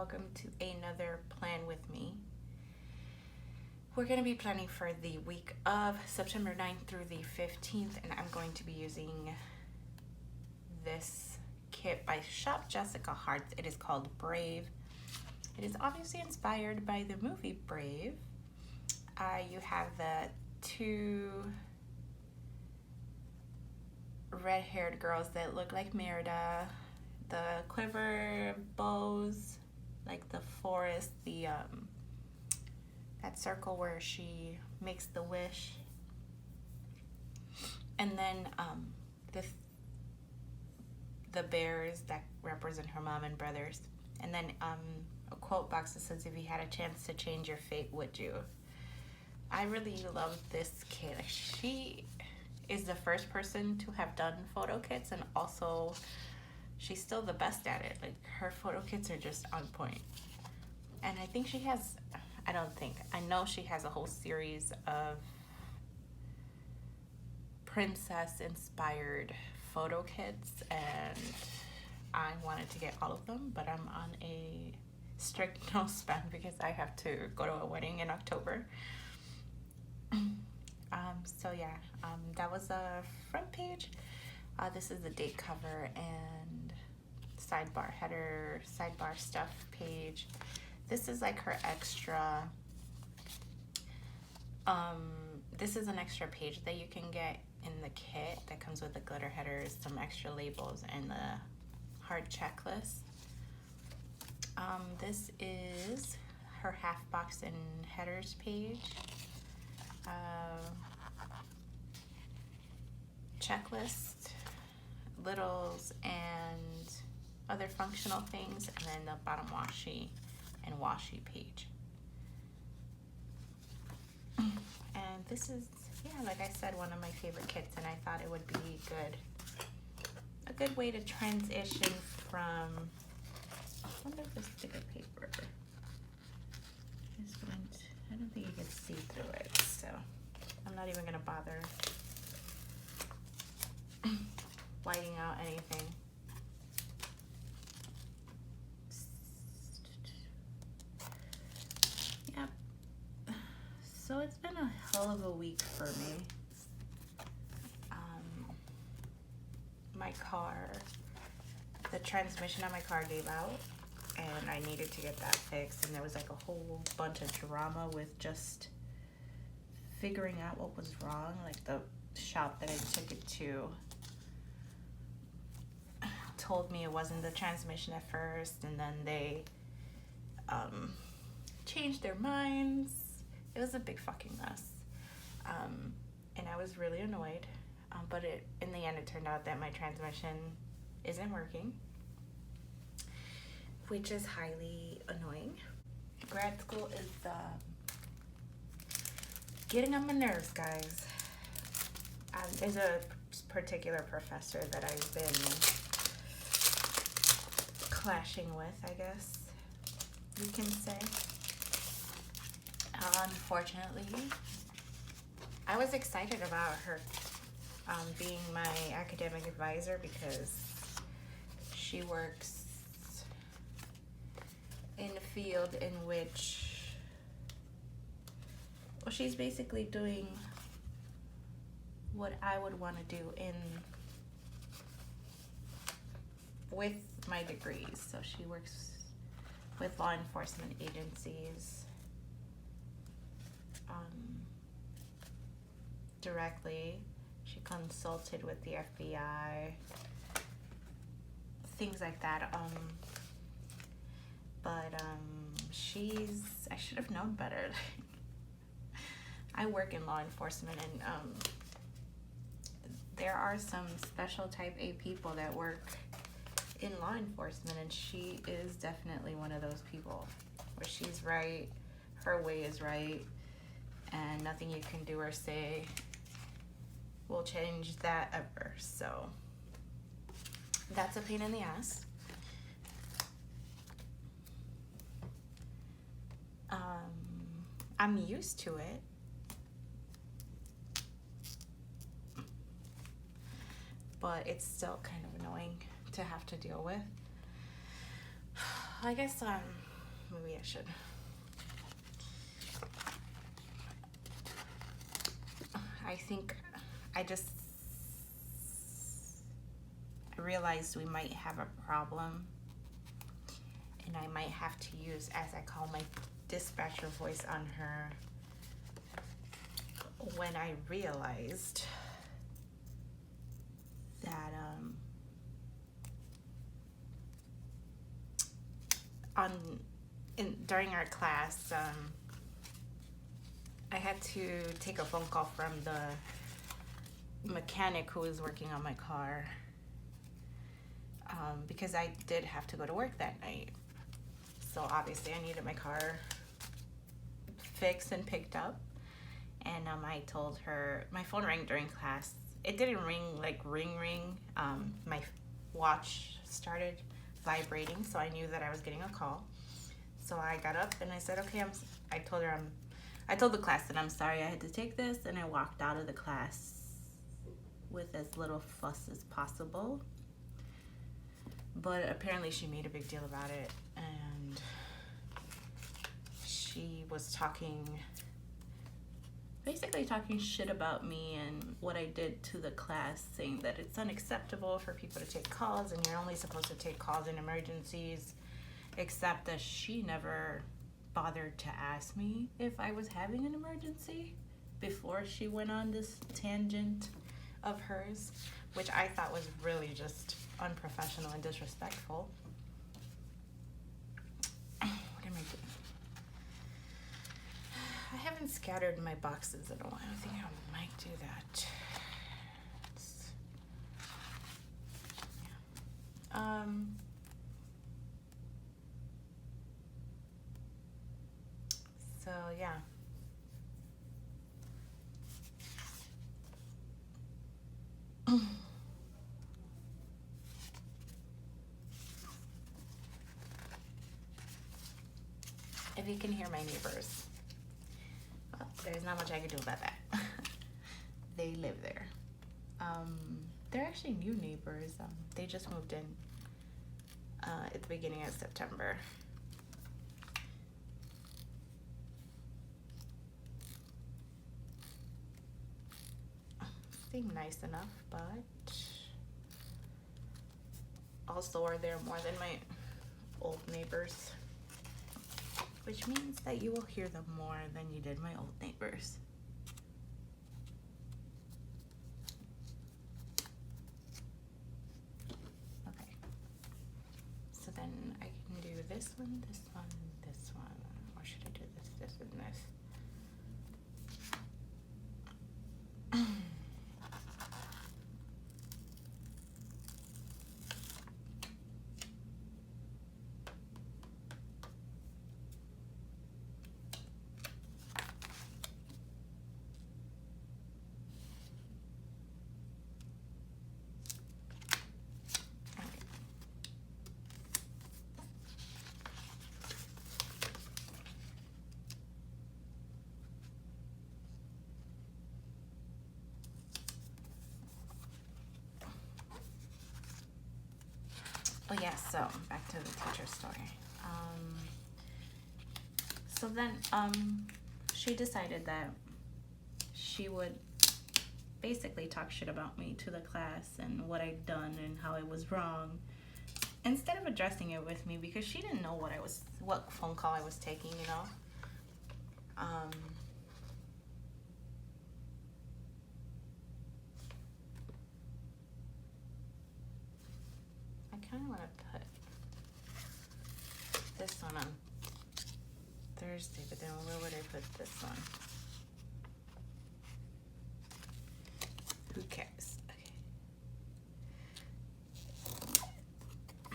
welcome to another plan with me. We're going to be planning for the week of September 9th through the 15th, and I'm going to be using this kit by ShopJessicaHearts. It is called Brave. It is obviously inspired by the movie Brave. You have the two red-haired girls that look like Merida, the quiver bows, like the forest, the that circle where she makes the wish, and then the bears that represent her mom and brothers, and then a quote box that says, "If you had a chance to change your fate, would you?" I really love this kit. She is the first person to have done photo kits, and also she's still the best at it. Like, her photo kits are just on point. And I think she has, I know she has a whole series of princess inspired photo kits, and I wanted to get all of them, but I'm on a strict no spend because I have to go to a wedding in October. That was the front page. This is the date cover and sidebar header, sidebar stuff page. This is like her extra, this is an extra page that you can get in the kit that comes with the glitter headers, some extra labels, and the hard checklist. This is her half box and headers page. Checklist, littles, and other functional things, and then the bottom washi and washi page. And this is, like I said, one of my favorite kits, and I thought it would be a good way to transition from, I wonder if this sticker paper is going to, I don't think you can see through it, so I'm not even gonna bother whiting out anything. Yep. So it's been a hell of a week for me. My car, the transmission on my car gave out, and I needed to get that fixed, and there was like a whole bunch of drama with just figuring out what was wrong. Like, the shop that I took it to told me it wasn't the transmission at first, and then they changed their minds. It was a big fucking mess, and I was really annoyed, but in the end it turned out that my transmission isn't working, which is highly annoying. Grad school is getting on my nerves, guys. There's a particular professor that I've been clashing with, I guess you can say. Unfortunately, I was excited about her being my academic advisor because she works in a field in which, well, she's basically doing what I would want to do with my degrees. So she works with law enforcement agencies directly. She consulted with the FBI, things like that. I should have known better. I work in law enforcement, and there are some special type A people that work in law enforcement, and she is definitely one of those people where she's right, her way is right, and nothing you can do or say will change that ever. So that's a pain in the ass. I'm used to it, but it's still kind of annoying to have to deal with. I guess maybe I should. I think I realized we might have a problem, and I might have to use, as I call, my dispatcher voice on her when I realized that during our class, I had to take a phone call from the mechanic who was working on my car, because I did have to go to work that night. So obviously I needed my car fixed and picked up. And I told her, my phone rang during class. It didn't ring like ring. My watch started vibrating, so I knew that I was getting a call. So I got up and I said, okay, I told the class that I'm sorry I had to take this, and I walked out of the class with as little fuss as possible. But apparently she made a big deal about it, and she was basically talking shit about me and what I did to the class, saying that it's unacceptable for people to take calls and you're only supposed to take calls in emergencies, except that she never bothered to ask me if I was having an emergency before she went on this tangent of hers, which I thought was really just unprofessional and disrespectful. What am I doing? I haven't scattered my boxes in a while. I think I might do that. So yeah. If you can hear my neighbors, well, there's not much I can do about that. They live there. They're actually new neighbors. They just moved in at the beginning of September. Seem nice enough, but also are there more than my old neighbors, which means that you will hear them more than you did my old neighbors. Okay, so then I can do this one, this one, this one, or should I do this, and this? Oh yeah, so back to the teacher story. So then she decided that she would basically talk shit about me to the class and what I'd done and how it was wrong, instead of addressing it with me, because she didn't know what phone call I was taking, you know. I kind of want to put this one on Thursday, but then where would I put this one? Who cares?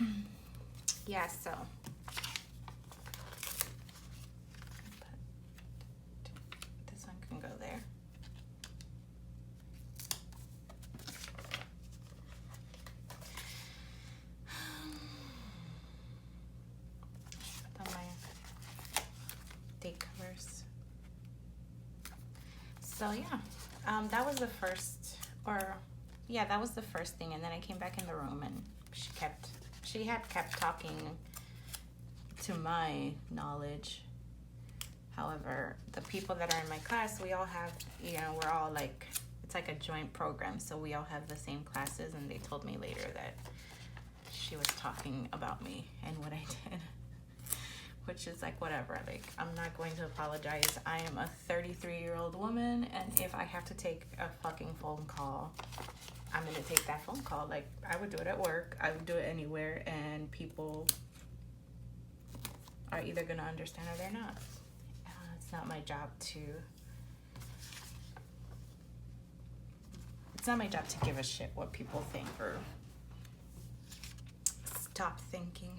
Okay. Yeah, so this one can go there. Put on my date covers. So yeah, that was the first, that was the first thing. And then I came back in the room and she had kept talking to my knowledge. However, the people that are in my class, we all have, we're all like, it's like a joint program, so we all have the same classes, and they told me later that she was talking about me and what I did, which is like, whatever. Like, I'm not going to apologize. I am a 33-year-old woman, and if I have to take a fucking phone call, I'm gonna take that phone call. Like, I would do it at work, I would do it anywhere, and people are either gonna understand or they're not. It's not my job to give a shit what people think, or stop thinking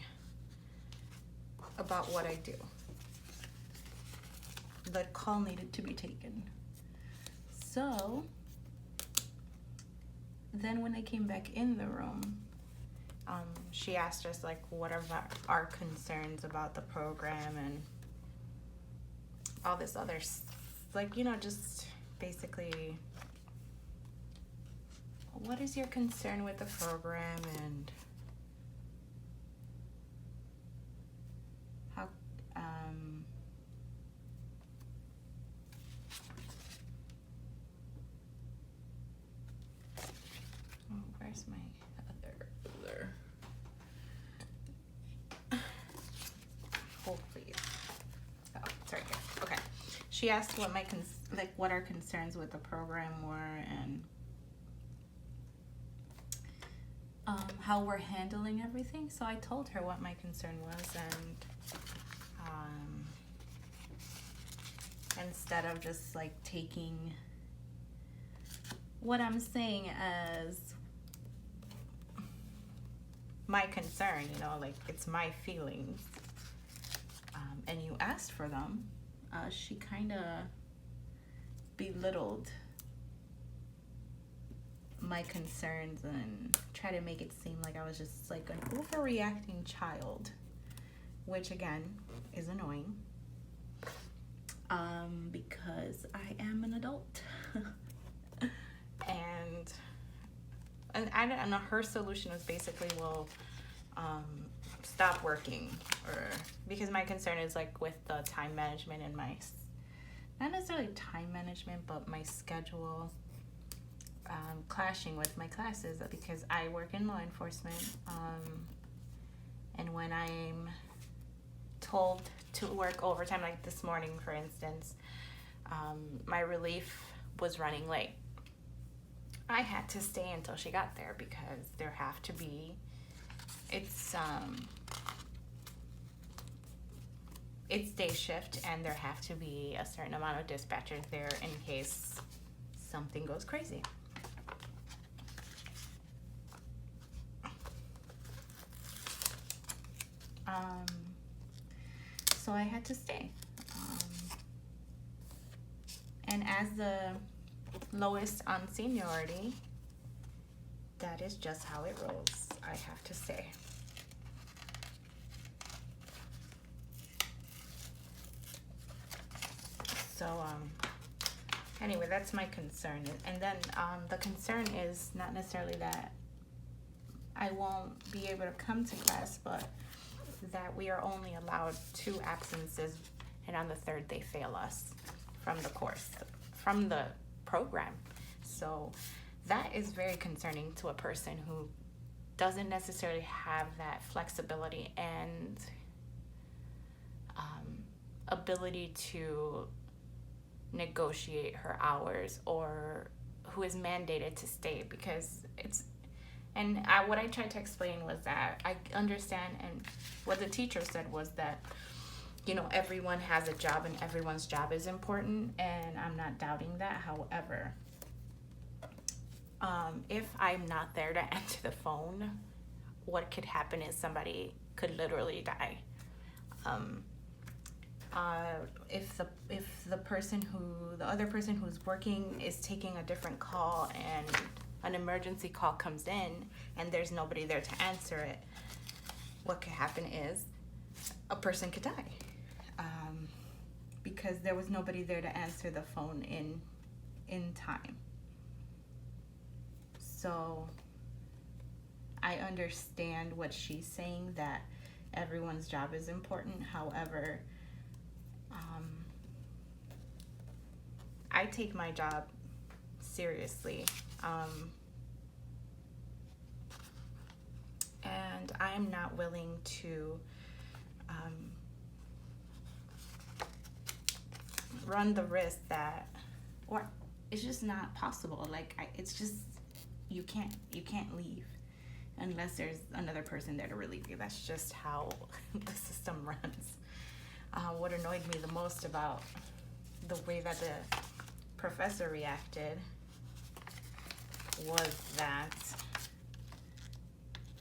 about what I do. The call needed to be taken. So then when I came back in the room, she asked us, like, what are our concerns about the program and all this other, like, just basically, what is your concern with the program, and how, where's my other ruler? Hold, please. Oh, sorry. Okay. She asked what what our concerns with the program were, and how we're handling everything. So I told her what my concern was, and instead of just like taking what I'm saying as my concern, like it's my feelings, and you asked for them, she kind of belittled my concerns and tried to make it seem like I was just like an overreacting child, which again is annoying, because I am an adult. and I don't know, her solution was basically, well, stop working, or because my concern is like with the time management and my, not necessarily time management, but my schedule clashing with my classes, because I work in law enforcement, and when I'm told to work overtime, like this morning for instance, my relief was running late. I had to stay until she got there because there have to be, it's day shift, and there have to be a certain amount of dispatchers there in case something goes crazy. So I had to stay. And as the lowest on seniority, that is just how it rolls. I have to stay. So anyway, that's my concern. And then the concern is not necessarily that I won't be able to come to class, but that we are only allowed 2 absences, and on the 3rd they fail us from the course, from the program. So that is very concerning to a person who doesn't necessarily have that flexibility and ability to negotiate her hours, or who is mandated to stay, because it's, and what I tried to explain was that I understand, and what the teacher said was that, everyone has a job and everyone's job is important, and I'm not doubting that. However, if I'm not there to answer the phone, what could happen is somebody could literally die. If the other person who's working is taking a different call, and an emergency call comes in and there's nobody there to answer it, what could happen is a person could die, because there was nobody there to answer the phone in time. So I understand what she's saying, that everyone's job is important. However, I take my job seriously. And I am not willing to run the risk that, or it's just not possible. Like, it's just, you can't leave unless there's another person there to relieve you. That's just how the system runs. What annoyed me the most about the way that the professor reacted was that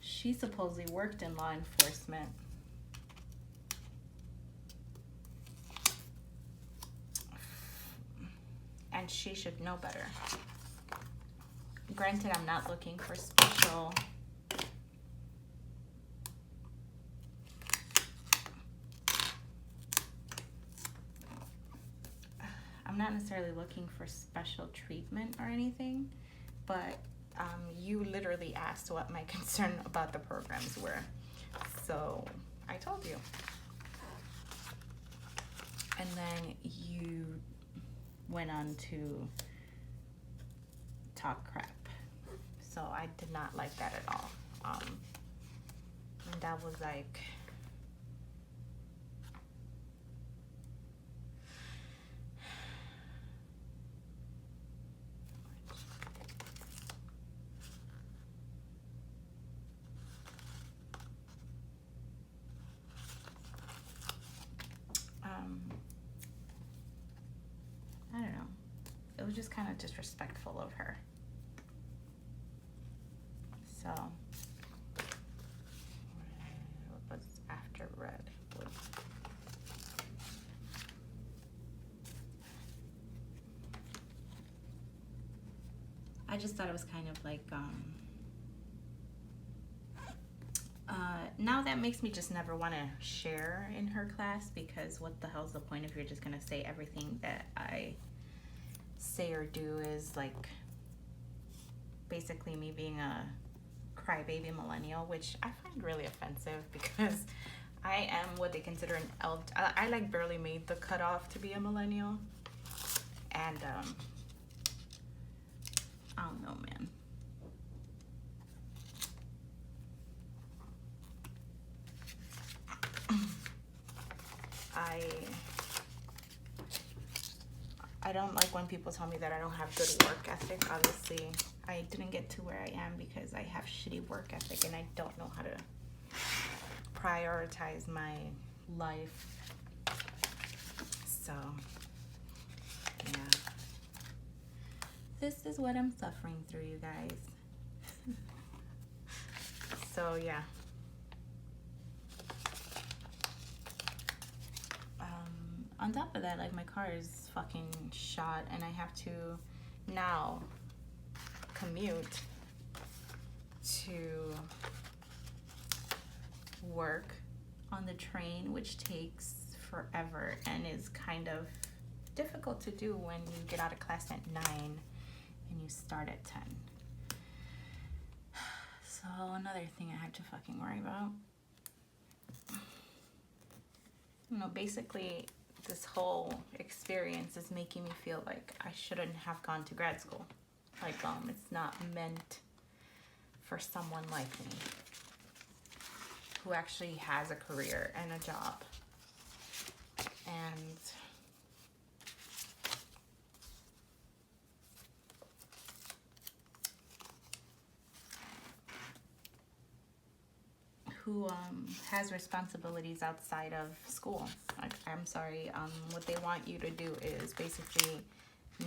she supposedly worked in law enforcement. And she should know better. Granted, I'm not looking for special not necessarily looking for special treatment or anything, but you literally asked what my concern about the programs were. So I told you. And then you went on to talk crap. So I did not like that at all. And that was like, I don't know. It was just kind of disrespectful of her. So, what was after red? I just thought it was kind of like, now that makes me just never want to share in her class, because what the hell's the point if you're just going to say everything that I say or do is like basically me being a crybaby millennial, which I find really offensive because I am what they consider an I like barely made the cutoff to be a millennial. And I don't know, man. I don't like when people tell me that I don't have good work ethic. Obviously, I didn't get to where I am because I have shitty work ethic and I don't know how to prioritize my life. So, yeah. This is what I'm suffering through, you guys. So, yeah. On top of that, like, my car is fucking shot and I have to now commute to work on the train, which takes forever and is kind of difficult to do when you get out of class at 9 and you start at 10. So another thing I had to fucking worry about. You know, basically this whole experience is making me feel like I shouldn't have gone to grad school. Like, it's not meant for someone like me who actually has a career and a job. And who has responsibilities outside of school. I'm sorry, what they want you to do is basically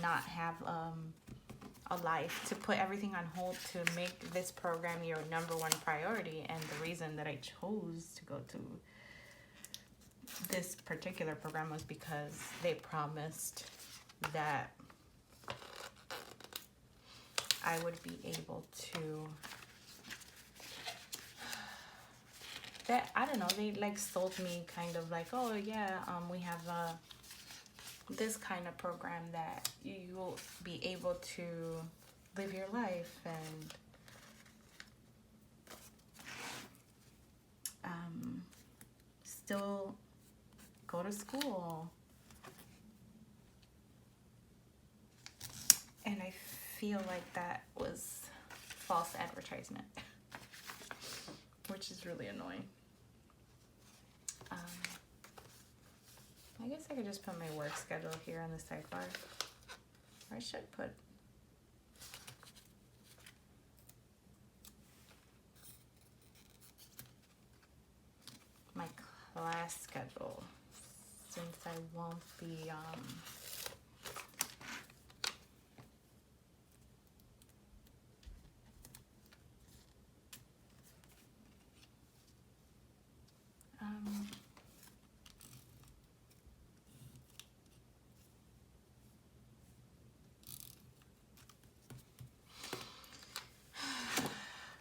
not have a life, to put everything on hold to make this program your number one priority. And the reason that I chose to go to this particular program was because they promised that I would be able to, that, I don't know, they like sold me kind of like, oh yeah, we have this kind of program that you'll be able to live your life and still go to school. And I feel like that was false advertisement, which is really annoying. I guess I could just put my work schedule here on the sidebar. Or I should put my class schedule, since I won't be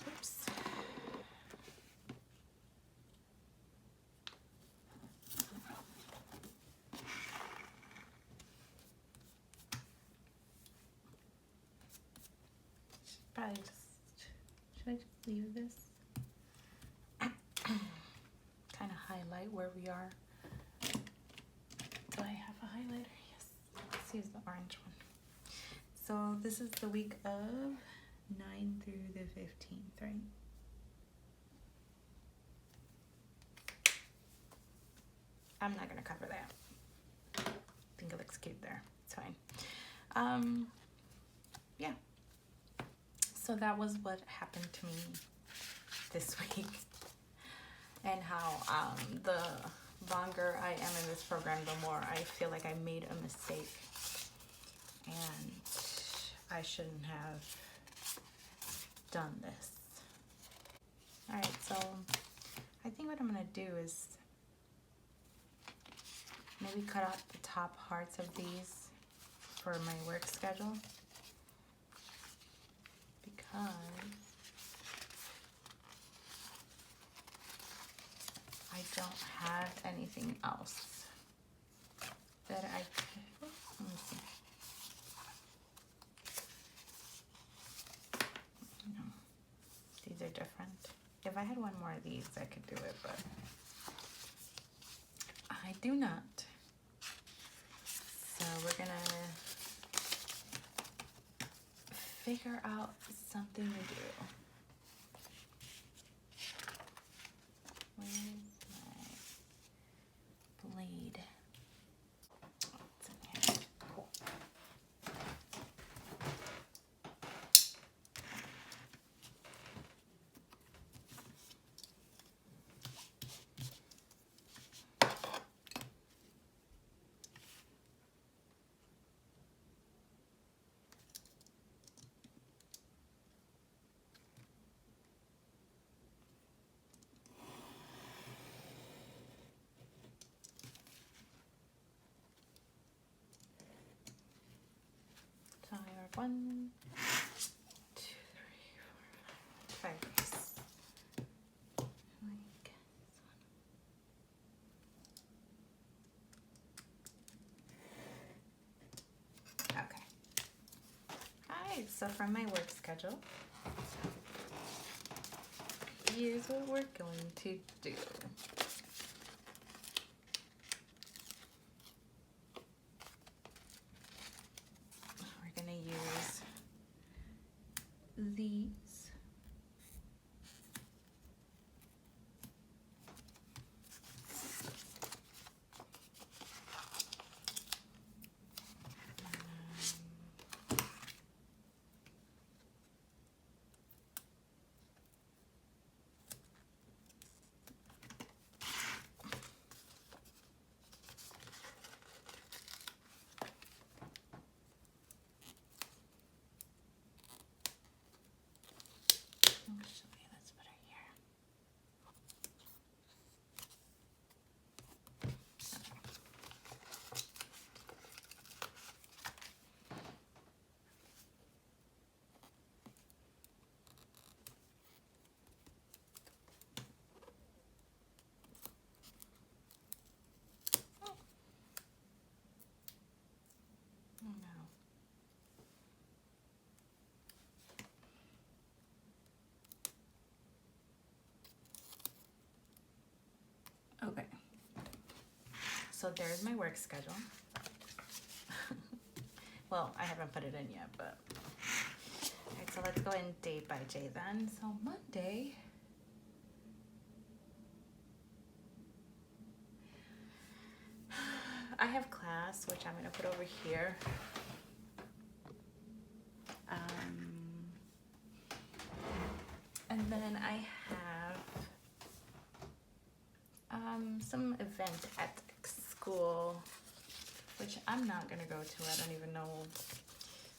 oops. Probably just, should I just leave this? Kind of highlight where we are. Do I have a highlighter? Yes. Let's use the orange one. So this is the week of 9 through the 15th, right? I'm not gonna cover that. I think it looks cute there. It's fine. Yeah. So that was what happened to me this week, and how the longer I am in this program, the more I feel like I made a mistake and I shouldn't have done this. Alright, so I think what I'm going to do is maybe cut out the top parts of these for my work schedule, because I don't have anything else that I could, let me see. No, these are different. If I had one more of these, I could do it, but I do not. So we're gonna figure out something to do. Where's my blade? It's in here. Cool. So I have 1, 2, 3, 4, 5 pieces. Like this one. Okay. Alright, so from my work schedule, here's what we're going to do. We're going to use these. So there's my work schedule. Well, I haven't put it in yet, but all right, so let's go in day by day then. So Monday, I have class, which I'm gonna put over here. And then I have some event at school, which I'm not gonna go to. I don't even know.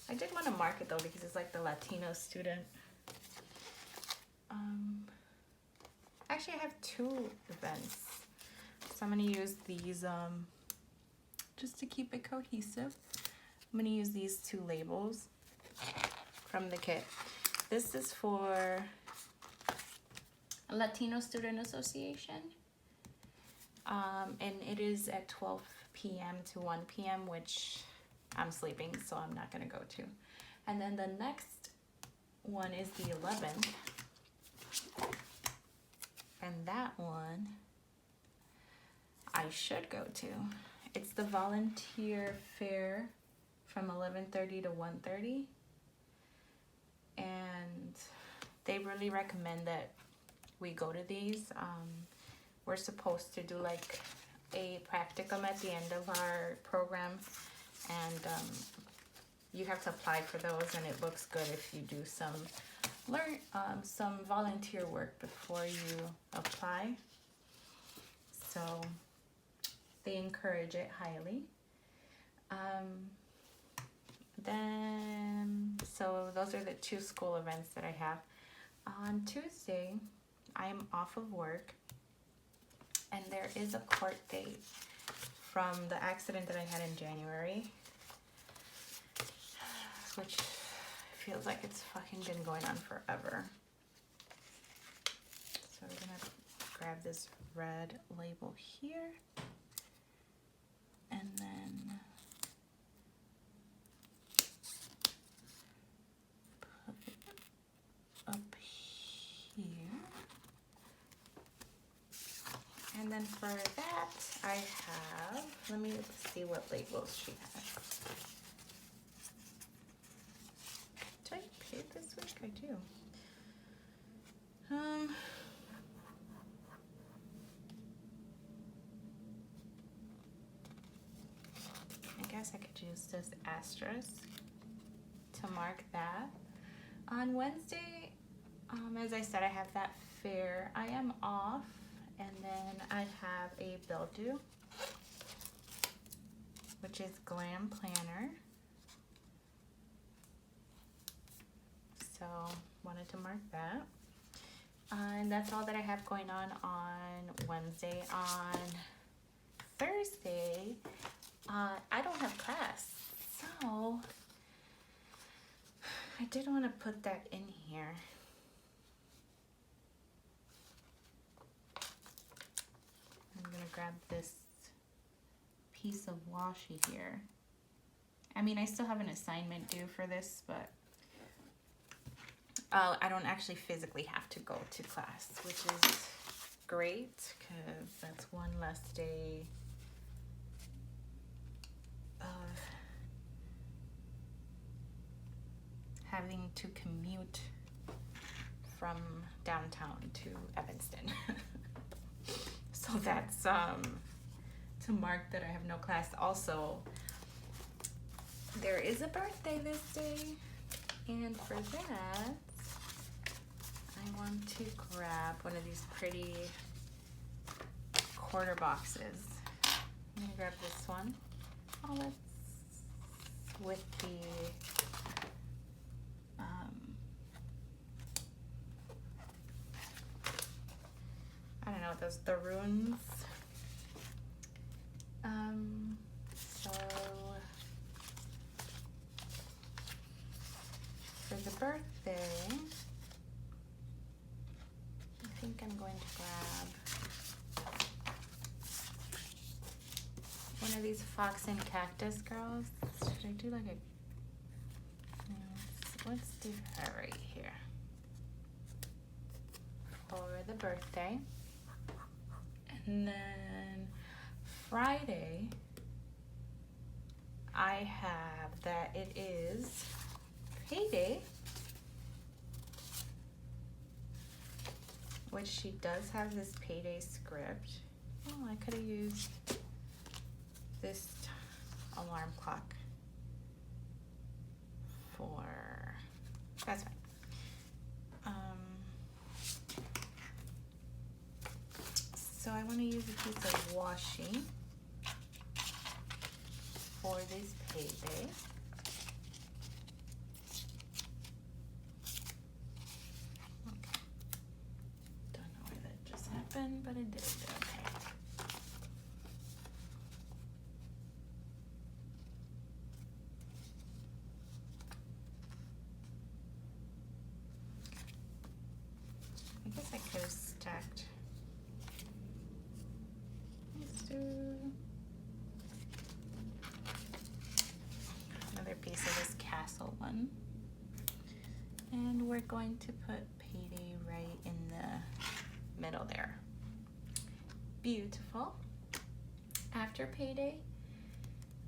I did want to mark it though because it's like the Latino student. Actually, I have 2 events, so I'm gonna use these just to keep it cohesive. I'm gonna use these 2 labels from the kit. This is for Latino Student Association, and it is at 12 p.m. to 1 p.m., which I'm sleeping, so I'm not gonna go to. And then the next one is the 11th, and that one I should go to. It's the volunteer fair from 11:30 to 1:30, and they really recommend that we go to these. We're supposed to do like a practicum at the end of our program, and you have to apply for those, and it looks good if you do some volunteer work before you apply. So they encourage it highly. So those are the 2 school events that I have. On Tuesday, I am off of work, and there is a court date from the accident that I had in January, which feels like it's fucking been going on forever. So we're gonna grab this red label here, and then put it up here. And then for that, I have, let me see what labels she has. Did I pay it this week? I do. I guess I could use this asterisk to mark that. On Wednesday, as I said, I have that fair. I am off, and then I have a bill due, which is Glam Planner. So wanted to mark that. And that's all that I have going on Wednesday. On Thursday, I don't have class, so I did want to put that in here. I'm gonna grab this piece of washi here. I mean, I still have an assignment due for this, but I don't actually physically have to go to class, which is great because that's one less day of having to commute from downtown to Evanston. So that's to mark that I have no class. Also, there is a birthday this day, and for that, I want to grab one of these pretty quarter boxes. I'm gonna grab this one. Oh, let's with the I don't know what those, the runes. So for the birthday, I think I'm going to grab one of these fox and cactus girls. Should I do like a, let's do her right here for the birthday. And then Friday, I have that it is payday, which she does have this payday script. Oh, I could have used this alarm clock for, that's fine. So I want to use a piece of washi for this payday. Okay. Don't know why that just happened, but it did. Okay. I guess I could have stacked. Another piece of this castle one, and we're going to put payday right in the middle there. Beautiful. After payday,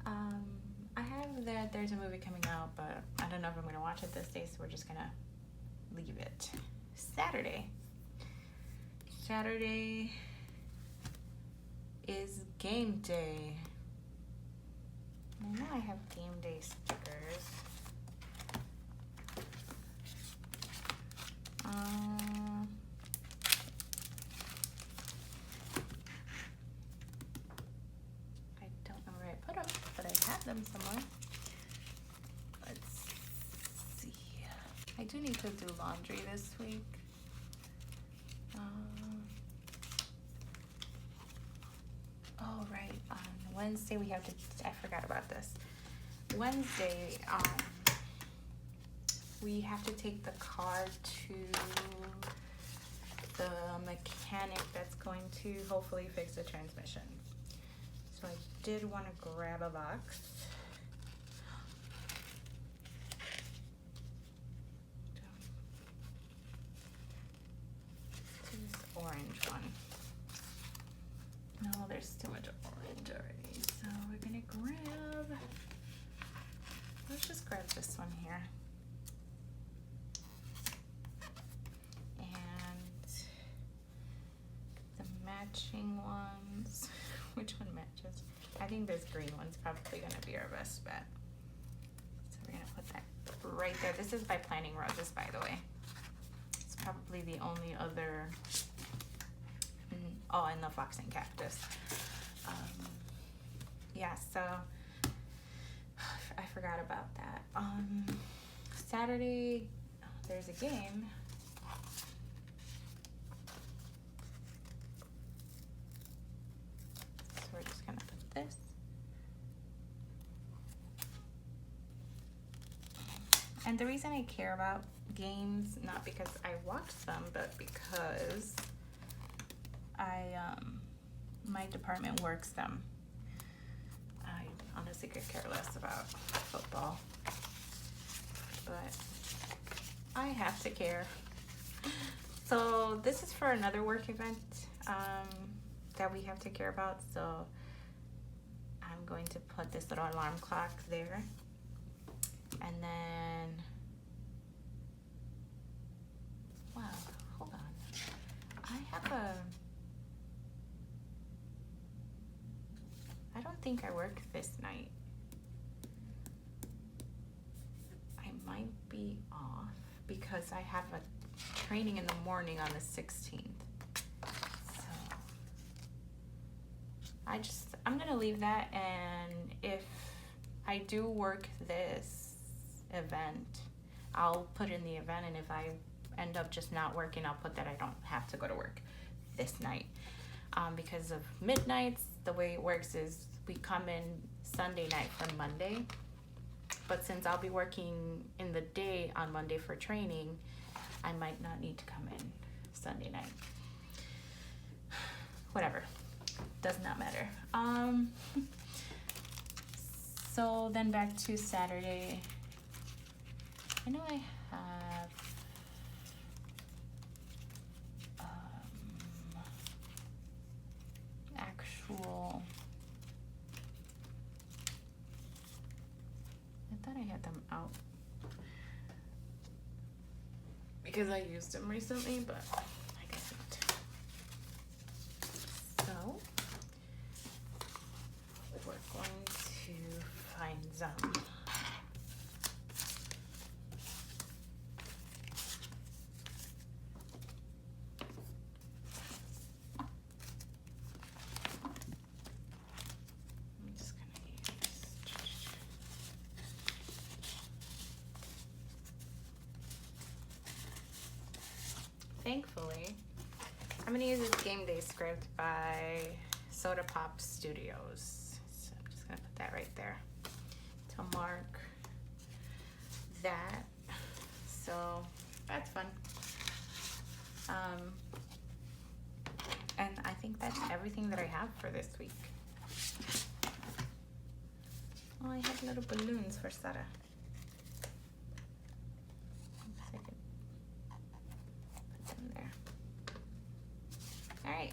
I have that there's a movie coming out, but I don't know if I'm gonna watch it this day, so we're just gonna leave it. Saturday is game day. I know I have game day stickers. I don't know where I put them, but I have them somewhere. Let's see. I do need to do laundry this week. Oh, right. On Wednesday, we have to, I forgot about this. Wednesday, we have to take the car to the mechanic that's going to hopefully fix the transmission. So I did want to grab a box. This orange one. No, there's too much orange already. So we're gonna grab, let's just grab this one here. And the matching ones, which one matches? I think this green one's probably gonna be our best bet. So we're gonna put that right there. This is by Planning Roses, by the way. It's probably the only other, oh, and the fox and cactus. Yeah, so I forgot about that. Saturday, there's a game. So we're just gonna put this. And the reason I care about games, not because I watch them, but because my department works them. I honestly could care less about football, but I have to care. So this is for another work event that we have to care about. So I'm going to put this little alarm clock there, and then, wow, hold on. I have a, I don't think I work this night. I might be off because I have a training in the morning on the 16th. So I'm gonna leave that, and if I do work this event, I'll put in the event, and if I end up just not working, I'll put that I don't have to go to work this night. Because of midnights, the way it works is we come in Sunday night from Monday, but since I'll be working in the day on Monday for training, I might not need to come in Sunday night. Whatever, does not matter. So then back to Saturday. I know I have actual get them out because I used them recently, but I guess not. So we're going to find some. Thankfully, I'm going to use this game day script by Soda Pop Studios. So I'm just going to put that right there to mark that. So that's fun. And I think that's everything that I have for this week. Oh, I have little balloons for Sada. All right.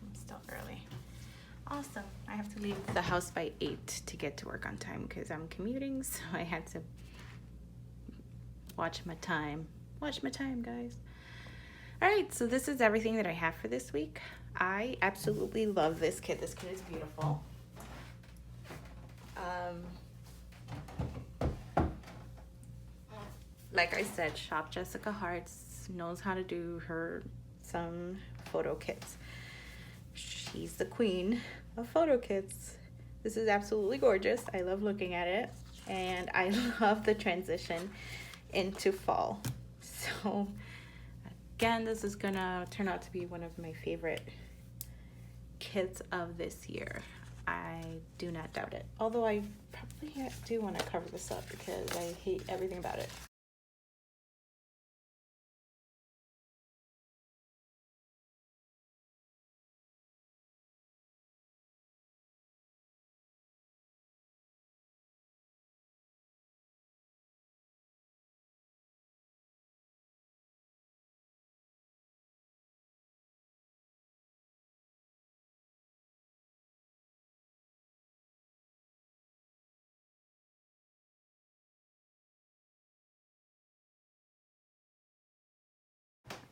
I'm still early. Awesome. I have to leave the house by 8 to get to work on time because I'm commuting, so I had to watch my time. Watch my time, guys. All right, so this is everything that I have for this week. I absolutely love this kit. This kit is beautiful. Like I said, Shop Jessica Hearts knows how to do her some photo kits. She's the queen of photo kits. This is absolutely gorgeous. I love looking at it, and I love the transition into fall. So again, this is gonna turn out to be one of my favorite kits of this year. I do not doubt it. Although I probably do want to cover this up because I hate everything about it.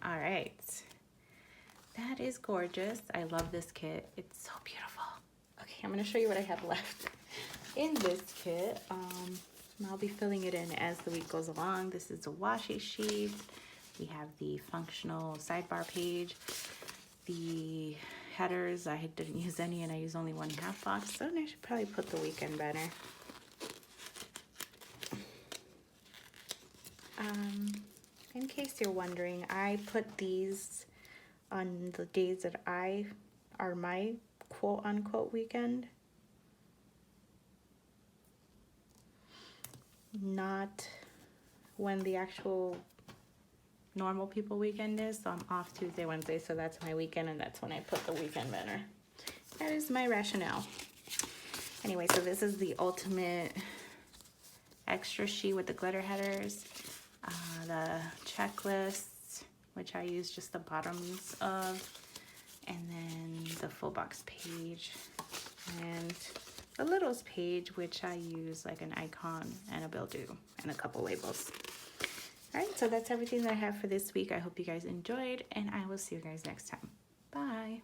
All right, that is gorgeous. I love this kit. It's so beautiful. Okay, I'm gonna show you what I have left in this kit. I'll be filling it in as the week goes along. This is a washi sheet. We have the functional sidebar page. The headers, I didn't use any and I used only 1/2 box, so I should probably put the weekend banner. In case you're wondering, I put these on the days that are my quote-unquote weekend. Not when the actual normal people weekend is. So I'm off Tuesday, Wednesday, so that's my weekend, and that's when I put the weekend banner. That is my rationale. Anyway, so this is the ultimate extra sheet with the glitter headers. The checklists, which I use just the bottoms of, and then the full box page, and the littles page, which I use like an icon and a bill due and a couple labels. All right, so that's everything that I have for this week. I hope you guys enjoyed, and I will see you guys next time. Bye.